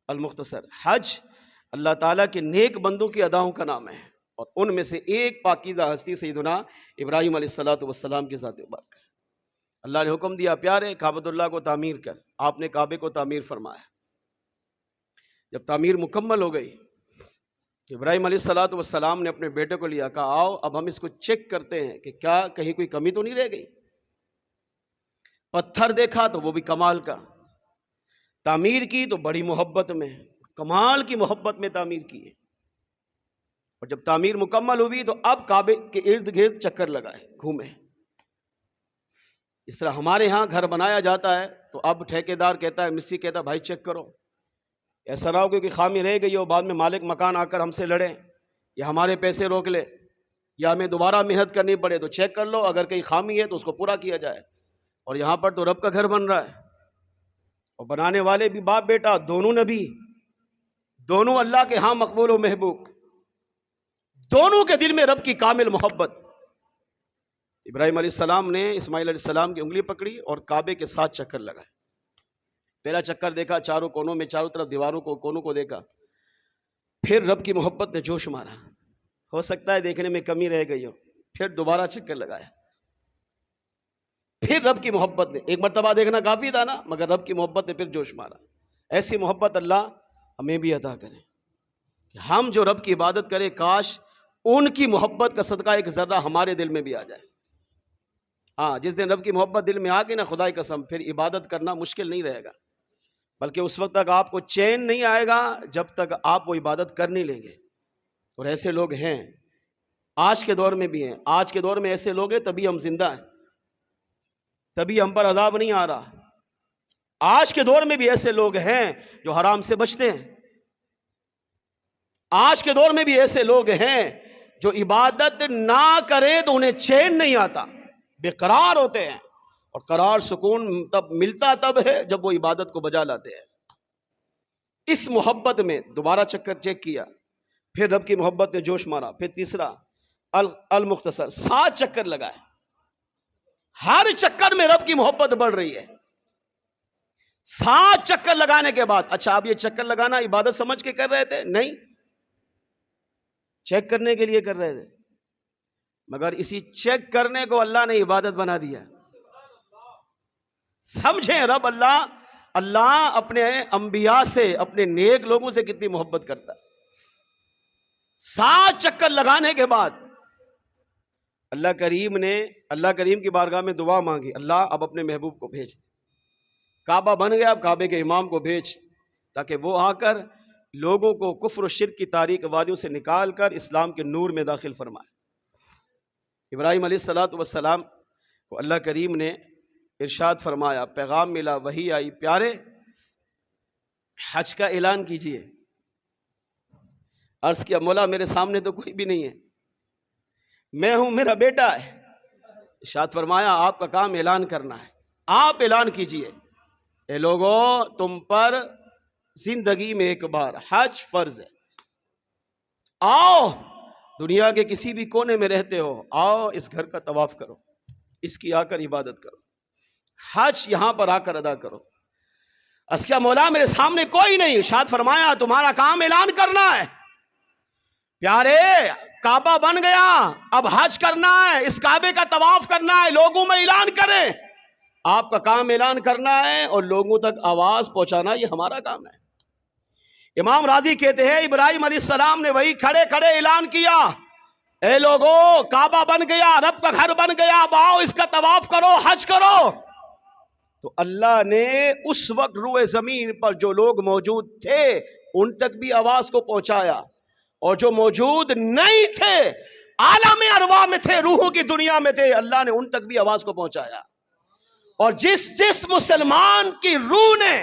المختصر، حج اللہ تعالیٰ کے نیک بندوں کی اداؤں کا نام ہے، اور ان میں سے ایک پاکیزہ ہستی سیدنا ابراہیم علیہ السلام کی ذات مبارک ہے۔ اللہ نے حکم دیا پیارے کعبۃ اللہ کو تعمیر کر، آپ نے کعبے کو تعمیر فرمایا۔ جب تعمیر مکمل ہو گئی، ابراہیم علیہ السلام نے اپنے بیٹے کو لیا، کہا آؤ اب ہم اس کو چیک کرتے ہیں کہ کیا کہیں کوئی کمی تو نہیں رہ گئی۔ پتھر دیکھا تو وہ بھی کمال کا، تعمیر کی تو بڑی محبت میں، کمال کی محبت میں تعمیر کی ہے، اور جب تعمیر مکمل ہوئی تو اب کعبے کے ارد گرد چکر لگائے، گھومے۔ اس طرح ہمارے ہاں گھر بنایا جاتا ہے تو اب ٹھیکیدار کہتا ہے، مستری کہتا ہے بھائی چیک کرو، ایسا نہ ہو کہ خامی رہ گئی ہو، بعد میں مالک مکان آ کر ہم سے لڑے یا ہمارے پیسے روک لے یا ہمیں دوبارہ محنت کرنی پڑے، تو چیک کر لو، اگر کہیں خامی ہے تو اس کو پورا کیا جائے۔ اور یہاں پر تو رب کا گھر بن رہا ہے، اور بنانے والے بھی باپ بیٹا دونوں نبی، دونوں اللہ کے ہاں مقبول و محبوب، دونوں کے دل میں رب کی کامل محبت۔ ابراہیم علیہ السلام نے اسماعیل علیہ السلام کی انگلی پکڑی اور کعبے کے 7 چکر لگائے۔ پہلا چکر دیکھا چاروں کونوں میں، چاروں طرف دیواروں کو، کونوں کو دیکھا، پھر رب کی محبت نے جوش مارا، ہو سکتا ہے دیکھنے میں کمی رہ گئی ہو، پھر دوبارہ چکر لگایا، پھر رب کی محبت نے، ایک مرتبہ دیکھنا کافی تھا نا، مگر رب کی محبت نے پھر جوش مارا۔ ایسی محبت اللہ ہمیں بھی عطا کرے کہ ہم جو رب کی عبادت کریں، کاش ان کی محبت کا صدقہ ایک ذرہ ہمارے دل میں بھی آ جائے۔ ہاں، جس دن رب کی محبت دل میں آ گئی نا، خدا کی قسم پھر عبادت کرنا مشکل نہیں رہے گا، بلکہ اس وقت تک آپ کو چین نہیں آئے گا جب تک آپ وہ عبادت کر نہیں لیں گے۔ اور ایسے لوگ ہیں، آج کے دور میں بھی ہیں، آج کے دور میں ایسے لوگ ہیں، تبھی ہم زندہ ہیں، تبھی ہم پر عذاب نہیں آ رہا۔ آج کے دور میں بھی ایسے لوگ ہیں جو حرام سے بچتے ہیں، آج کے دور میں بھی ایسے لوگ ہیں جو عبادت نہ کریں تو انہیں چین نہیں آتا، بے قرار ہوتے ہیں، اور قرار سکون تب ملتا تب ہے جب وہ عبادت کو بجا لاتے ہیں۔ اس محبت میں دوبارہ چکر چیک کیا، پھر رب کی محبت نے جوش مارا، پھر تیسرا المختصر 7 چکر لگائے۔ ہر چکر میں رب کی محبت بڑھ رہی ہے۔ 7 چکر لگانے کے بعد، اچھا اب یہ چکر لگانا عبادت سمجھ کے کر رہے تھے؟ نہیں، چیک کرنے کے لیے کر رہے تھے، مگر اسی چیک کرنے کو اللہ نے عبادت بنا دیا۔ سمجھیں رب اللہ اپنے انبیاء سے، اپنے نیک لوگوں سے کتنی محبت کرتا ہے۔ 7 چکر لگانے کے بعد اللہ کریم کی بارگاہ میں دعا مانگی، اللہ اب اپنے محبوب کو بھیج دے، کعبہ بن گیا، اب کعبے کے امام کو بھیج، تاکہ وہ آ کر لوگوں کو کفر و شرک کی تاریک وادیوں سے نکال کر اسلام کے نور میں داخل فرمائے۔ ابراہیم علیہ السلام کو اللہ کریم نے ارشاد فرمایا، پیغام ملا، وحی آئی، پیارے حج کا اعلان کیجئے۔ عرض کیا مولا میرے سامنے تو کوئی بھی نہیں ہے، میں ہوں، میرا بیٹا ہے۔ ارشاد فرمایا آپ کا کام اعلان کرنا ہے، آپ اعلان کیجئے، اے لوگوں تم پر زندگی میں ایک بار حج فرض ہے، آؤ دنیا کے کسی بھی کونے میں رہتے ہو، آؤ اس گھر کا طواف کرو، اس کی آ کر عبادت کرو، حج یہاں پر آ کر ادا کرو۔ عرض کیا مولا میرے سامنے کوئی نہیں۔ ارشاد فرمایا تمہارا کام اعلان کرنا ہے، پیارے کعبہ بن گیا، اب حج کرنا ہے، اس کعبے کا طواف کرنا ہے، لوگوں میں اعلان کریں، آپ کا کام اعلان کرنا ہے اور لوگوں تک آواز پہنچانا، یہ ہمارا کام ہے۔ امام راضی کہتے ہیں ابراہیم علیہ السلام نے وہی کھڑے کھڑے اعلان کیا، اے لوگوں کعبہ بن گیا، رب کا گھر بن گیا، اب آؤ اس کا طواف کرو، حج کرو۔ تو اللہ نے اس وقت روئے زمین پر جو لوگ موجود تھے ان تک بھی آواز کو پہنچایا، اور جو موجود نہیں تھے، عالم ارواح میں تھے، روحوں کی دنیا میں تھے، اللہ نے ان تک بھی آواز کو پہنچایا۔ اور جس مسلمان کی روح نے،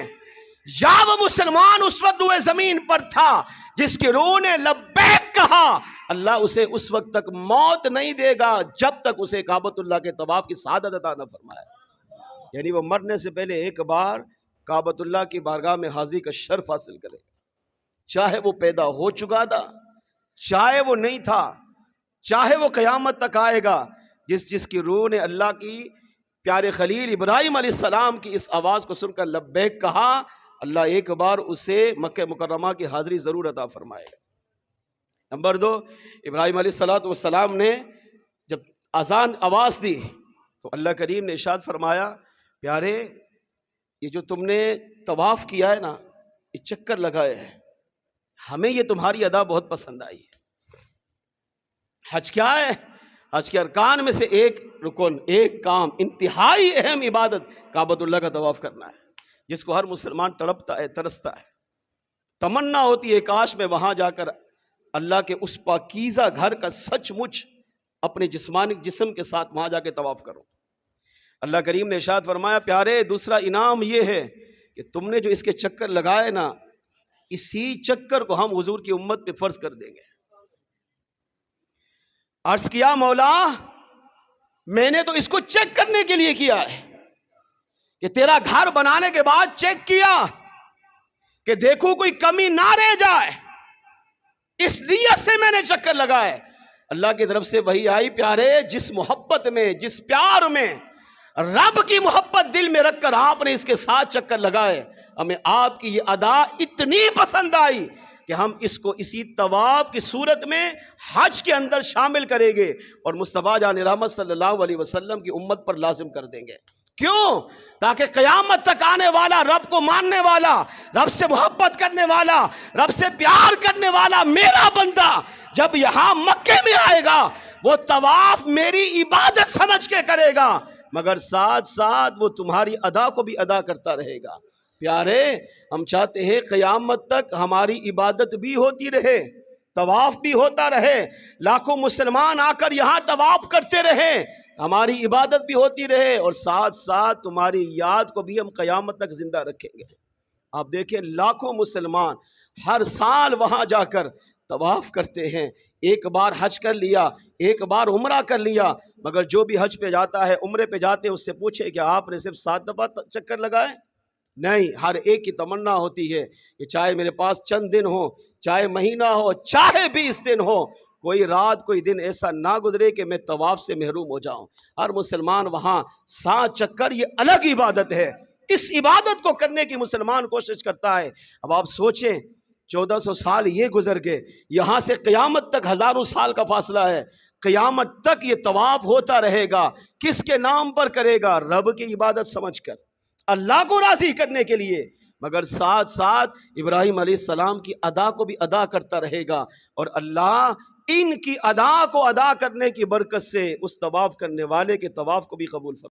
یا وہ مسلمان اس وقت روئے زمین پر تھا جس کی روح نے لبیک کہا، اللہ اسے اس وقت تک موت نہیں دے گا جب تک اسے کعبۃ اللہ کے طواف کی سعادت عطا نہ فرمائے۔ یعنی وہ مرنے سے پہلے ایک بار کعبۃ اللہ کی بارگاہ میں حاضری کا شرف حاصل کرے، چاہے وہ پیدا ہو چکا تھا، چاہے وہ نہیں تھا، چاہے وہ قیامت تک آئے گا۔ جس کی روح نے اللہ کی پیارے خلیل ابراہیم علیہ السلام کی اس آواز کو سن کر لبیک کہا، اللہ ایک بار اسے مکہ مکرمہ کی حاضری ضرور عطا فرمائے گا۔ نمبر 2، ابراہیم علیہ السلام نے جب اذان آواز دی تو اللہ کریم نے ارشاد فرمایا، پیارے یہ جو تم نے طواف کیا ہے نا، یہ چکر لگائے ہیں، ہمیں یہ تمہاری ادا بہت پسند آئی ہے۔ حج کیا ہے؟ حج کے ارکان میں سے ایک رکن، ایک کام، انتہائی اہم عبادت کعبۃ اللہ کا طواف کرنا ہے، جس کو ہر مسلمان تڑپتا ہے، ترستا ہے، تمنا ہوتی ہے کاش میں وہاں جا کر اللہ کے اس پاکیزہ گھر کا سچ مچ اپنے جسمانی جسم کے ساتھ وہاں جا کے طواف کرو۔ اللہ کریم نے ارشاد فرمایا، پیارے دوسرا انعام یہ ہے کہ تم نے جو اس کے چکر لگائے نا، اسی چکر کو ہم حضور کی امت پہ فرض کر دیں گے۔ عرض کیا، مولا میں نے تو اس کو چیک کرنے کے لیے کیا ہے کہ تیرا گھر بنانے کے بعد چیک کیا کہ دیکھو کوئی کمی نہ رہ جائے، اس نیت سے میں نے چکر لگائے۔ اللہ کی طرف سے وحی آئی، پیارے جس محبت میں، جس پیار میں، رب کی محبت دل میں رکھ کر آپ نے اس کے ساتھ چکر لگائے، ہمیں آپ کی یہ ادا اتنی پسند آئی کہ ہم اس کو اسی طواف کی صورت میں حج کے اندر شامل کریں گے اور مصطفیٰ جان رحمت صلی اللہ علیہ وسلم کی امت پر لازم کر دیں گے۔ کیوں؟ تاکہ قیامت تک آنے والا، رب کو ماننے والا، رب سے محبت کرنے والا، رب سے پیار کرنے والا میرا بندہ جب یہاں مکے میں آئے گا، وہ طواف میری عبادت سمجھ کے کرے گا، مگر ساتھ ساتھ وہ تمہاری ادا کو بھی ادا کرتا رہے گا۔ پیارے ہم چاہتے ہیں قیامت تک ہماری عبادت بھی ہوتی رہے، طواف بھی ہوتا رہے، لاکھوں مسلمان آ کر یہاں طواف کرتے رہے، ہماری عبادت بھی ہوتی رہے، اور ساتھ ساتھ تمہاری یاد کو بھی ہم قیامت تک زندہ رکھیں گے۔ آپ دیکھیں لاکھوں مسلمان ہر سال وہاں جا کر طواف کرتے ہیں، ایک بار حج کر لیا، ایک بار عمرہ کر لیا، مگر جو بھی حج پہ جاتا ہے، عمرے پہ جاتے ہیں، اس سے پوچھے کہ آپ نے صرف 7 دفعہ چکر لگائے؟ نہیں، ہر ایک کی تمنا ہوتی ہے کہ چاہے میرے پاس چند دن ہو، چاہے مہینہ ہو، چاہے 20 دن ہو، کوئی رات کوئی دن ایسا نہ گزرے کہ میں طواف سے محروم ہو جاؤں۔ ہر مسلمان وہاں 7 چکر، یہ الگ عبادت ہے، اس عبادت کو کرنے کی مسلمان کوشش کرتا ہے۔ اب آپ سوچیں 1400 سال یہ گزر گئے، یہاں سے قیامت تک ہزاروں سال کا فاصلہ ہے، قیامت تک یہ طواف ہوتا رہے گا، کس کے نام پر کرے گا؟ رب کی عبادت سمجھ کر، اللہ کو راضی کرنے کے لیے، مگر ساتھ ساتھ ابراہیم علیہ السلام کی ادا کو بھی ادا کرتا رہے گا، اور اللہ ان کی ادا کو ادا کرنے کی برکت سے اس طواف کرنے والے کے طواف کو بھی قبول فرمائے۔